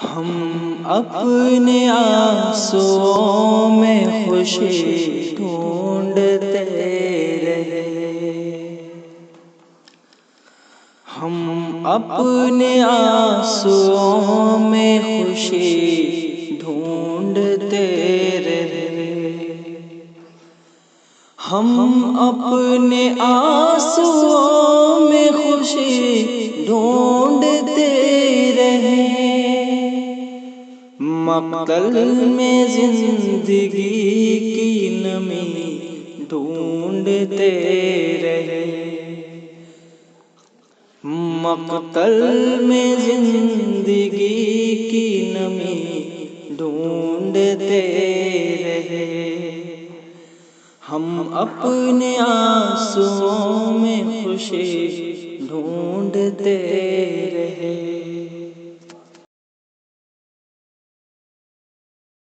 ہم اپنے آنسوؤں میں خوشی ڈھونڈتے رہے، ہم اپنے آنسوؤں میں خوشی ڈھونڈتے رہے، ہم اپنے آنسوؤں میں خوشی ڈھونڈتے رہے، مقتل میں زندگی کی نمی ڈھونڈتے رہے، مقتل میں زندگی کی نمی ڈھونڈتے رہے، ہم اپنے آنسوؤں میں خوشی ڈھونڈتے رہے۔